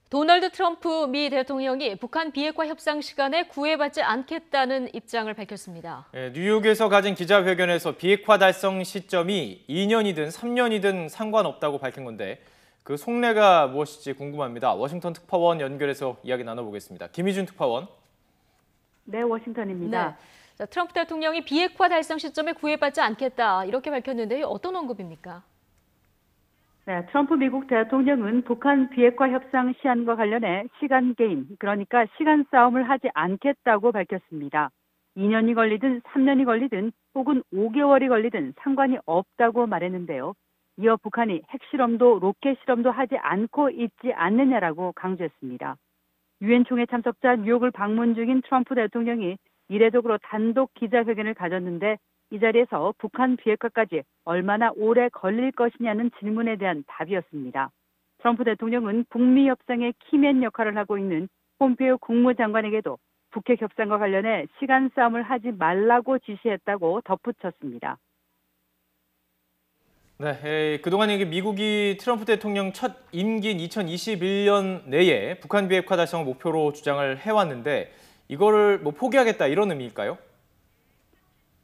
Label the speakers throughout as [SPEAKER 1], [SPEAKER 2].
[SPEAKER 1] 도널드 트럼프 미 대통령이 북한 비핵화 협상 시간에 구애받지 않겠다는 입장을 밝혔습니다.
[SPEAKER 2] 뉴욕에서 가진 기자회견에서 비핵화 달성 시점이 2년이든 3년이든 상관없다고 밝힌 건데 그 속내가 무엇일지 궁금합니다. 워싱턴 특파원 연결해서 이야기 나눠보겠습니다. 김희준 특파원.
[SPEAKER 3] 네, 워싱턴입니다.
[SPEAKER 1] 네. 자, 트럼프 대통령이 비핵화 달성 시점에 구애받지 않겠다 이렇게 밝혔는데요. 어떤 언급입니까?
[SPEAKER 3] 네, 트럼프 미국 대통령은 북한 비핵화 협상 시한과 관련해 시간 게임, 그러니까 시간 싸움을 하지 않겠다고 밝혔습니다. 2년이 걸리든 3년이 걸리든 혹은 5개월이 걸리든 상관이 없다고 말했는데요. 이어 북한이 핵실험도 로켓 실험도 하지 않고 있지 않느냐라고 강조했습니다. 유엔 총회 참석자 뉴욕을 방문 중인 트럼프 대통령이 이례적으로 단독 기자회견을 가졌는데 이 자리에서 북한 비핵화까지 얼마나 오래 걸릴 것이냐는 질문에 대한 답이었습니다. 트럼프 대통령은 북미 협상의 키맨 역할을 하고 있는 폼페이오 국무장관에게도 북핵 협상과 관련해 시간 싸움을 하지 말라고 지시했다고 덧붙였습니다.
[SPEAKER 2] 네, 그동안 미국이 트럼프 대통령 첫 임기인 2021년 내에 북한 비핵화 달성을 목표로 주장을 해왔는데 이거를 포기하겠다 이런 의미일까요?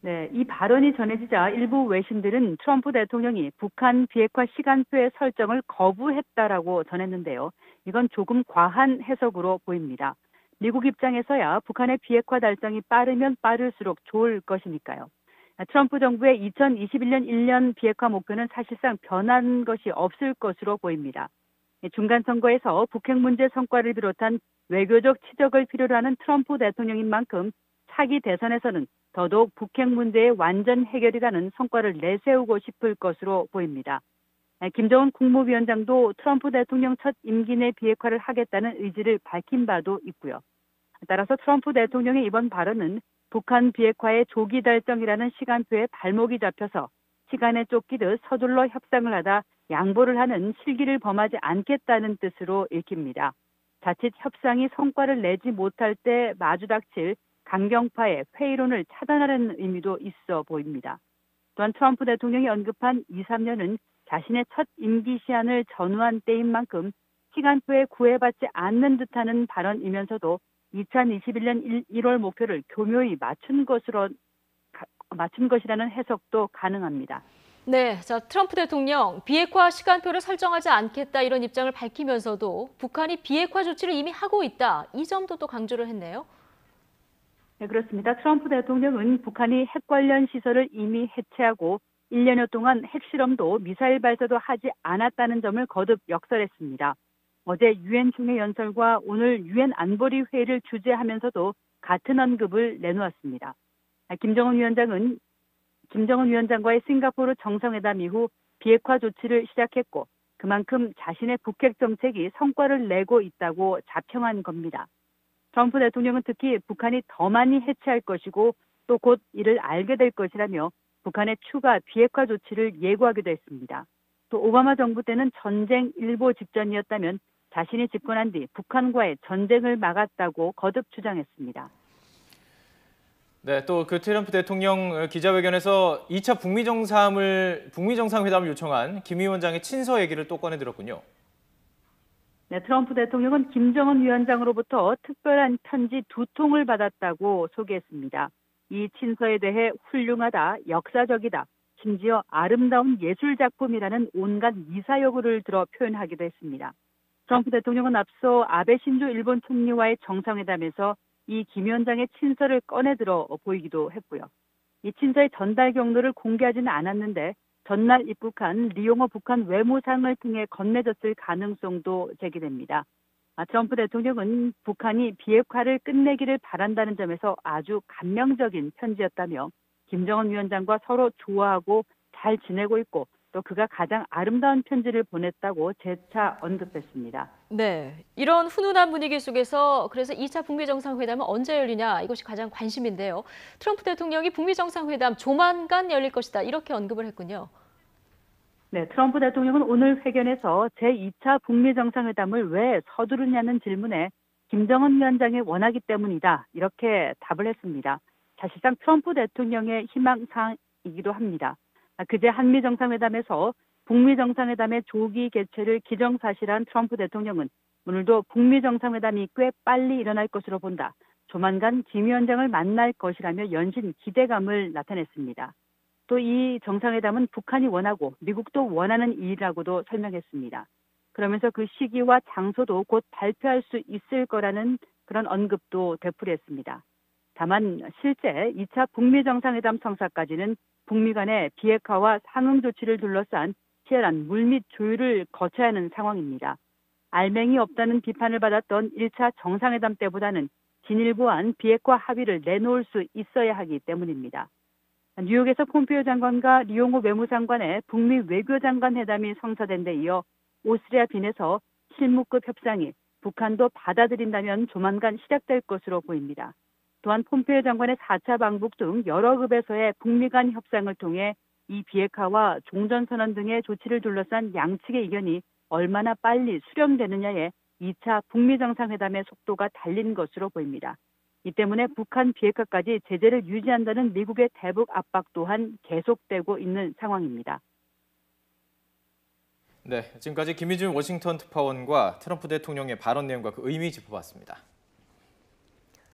[SPEAKER 3] 네, 이 발언이 전해지자 일부 외신들은 트럼프 대통령이 북한 비핵화 시간표의 설정을 거부했다라고 전했는데요. 이건 조금 과한 해석으로 보입니다. 미국 입장에서야 북한의 비핵화 달성이 빠르면 빠를수록 좋을 것이니까요. 트럼프 정부의 2021년 1년 비핵화 목표는 사실상 변한 것이 없을 것으로 보입니다. 중간 선거에서 북핵 문제 성과를 비롯한 외교적 치적을 필요로 하는 트럼프 대통령인 만큼 차기 대선에서는 더더욱 북핵 문제의 완전 해결이라는 성과를 내세우고 싶을 것으로 보입니다. 김정은 국무위원장도 트럼프 대통령 첫 임기 내 비핵화를 하겠다는 의지를 밝힌 바도 있고요. 따라서 트럼프 대통령의 이번 발언은 북한 비핵화의 조기 달성이라는 시간표에 발목이 잡혀서 시간에 쫓기듯 서둘러 협상을 하다 양보를 하는 실기를 범하지 않겠다는 뜻으로 읽힙니다. 자칫 협상이 성과를 내지 못할 때 마주 닥칠 강경파의 회의론을 차단하려는 의미도 있어 보입니다. 또한 트럼프 대통령이 언급한 2, 3년은 자신의 첫 임기 시한을 전후한 때인 만큼 시간표에 구애받지 않는 듯하는 발언이면서도 2021년 1월 목표를 교묘히 맞춘 것이라는 해석도 가능합니다.
[SPEAKER 1] 네, 자, 트럼프 대통령 비핵화 시간표를 설정하지 않겠다 이런 입장을 밝히면서도 북한이 비핵화 조치를 이미 하고 있다. 이 점도 또 강조를 했네요.
[SPEAKER 3] 네, 그렇습니다. 트럼프 대통령은 북한이 핵 관련 시설을 이미 해체하고 1년여 동안 핵실험도 미사일 발사도 하지 않았다는 점을 거듭 역설했습니다. 어제 유엔 총회 연설과 오늘 유엔 안보리 회의를 주재하면서도 같은 언급을 내놓았습니다. 김정은 위원장과의 싱가포르 정상회담 이후 비핵화 조치를 시작했고 그만큼 자신의 북핵 정책이 성과를 내고 있다고 자평한 겁니다. 트럼프 대통령은 특히 북한이 더 많이 해체할 것이고 또 곧 이를 알게 될 것이라며 북한의 추가 비핵화 조치를 예고하기도 했습니다. 또 오바마 정부 때는 전쟁 일보 직전이었다면 자신이 집권한 뒤 북한과의 전쟁을 막았다고 거듭 주장했습니다.
[SPEAKER 2] 네, 또 그 트럼프 대통령 기자회견에서 2차 북미 정상회담을 요청한 김 위원장의 친서 얘기를 또 꺼내들었군요.
[SPEAKER 3] 네, 트럼프 대통령은 김정은 위원장으로부터 특별한 편지 2통을 받았다고 소개했습니다. 이 친서에 대해 훌륭하다, 역사적이다, 심지어 아름다운 예술작품이라는 온갖 미사여구를 들어 표현하기도 했습니다. 트럼프 대통령은 앞서 아베 신조 일본 총리와의 정상회담에서 이 김 위원장의 친서를 꺼내들어 보이기도 했고요. 이 친서의 전달 경로를 공개하지는 않았는데 전날 입국한 리용호 북한 외무상을 통해 건네졌을 가능성도 제기됩니다. 트럼프 대통령은 북한이 비핵화를 끝내기를 바란다는 점에서 아주 감명적인 편지였다며 김정은 위원장과 서로 좋아하고 잘 지내고 있고 또 그가 가장 아름다운 편지를 보냈다고 재차 언급했습니다.
[SPEAKER 1] 네, 이런 훈훈한 분위기 속에서 그래서 2차 북미 정상회담은 언제 열리냐 이것이 가장 관심인데요. 트럼프 대통령이 북미 정상회담 조만간 열릴 것이다 이렇게 언급을 했군요.
[SPEAKER 3] 네, 트럼프 대통령은 오늘 회견에서 제2차 북미 정상회담을 왜 서두르냐는 질문에 김정은 위원장이 원하기 때문이다 이렇게 답을 했습니다. 사실상 트럼프 대통령의 희망사항이기도 합니다. 그제 한미 정상회담에서 북미 정상회담의 조기 개최를 기정사실한 트럼프 대통령은 오늘도 북미 정상회담이 꽤 빨리 일어날 것으로 본다. 조만간 김 위원장을 만날 것이라며 연신 기대감을 나타냈습니다. 또 이 정상회담은 북한이 원하고 미국도 원하는 일이라고도 설명했습니다. 그러면서 그 시기와 장소도 곧 발표할 수 있을 거라는 그런 언급도 되풀이했습니다. 다만 실제 2차 북미 정상회담 성사까지는 북미 간의 비핵화와 상응 조치를 둘러싼 치열한 물밑 조율을 거쳐야 하는 상황입니다. 알맹이 없다는 비판을 받았던 1차 정상회담 때보다는 진일보한 비핵화 합의를 내놓을 수 있어야 하기 때문입니다. 뉴욕에서 폼페이오 장관과 리용호 외무장관의 북미 외교장관 회담이 성사된 데 이어 오스트리아 빈에서 실무급 협상이 북한도 받아들인다면 조만간 시작될 것으로 보입니다. 또한 폼페이오 장관의 4차 방북 등 여러 급에서의 북미 간 협상을 통해 이 비핵화와 종전선언 등의 조치를 둘러싼 양측의 의견이 얼마나 빨리 수렴되느냐에 2차 북미 정상회담의 속도가 달린 것으로 보입니다. 이 때문에 북한 비핵화까지 제재를 유지한다는 미국의 대북 압박 또한 계속되고 있는 상황입니다.
[SPEAKER 2] 네, 지금까지 김희준 워싱턴 특파원과 트럼프 대통령의 발언 내용과 그 의미 짚어봤습니다.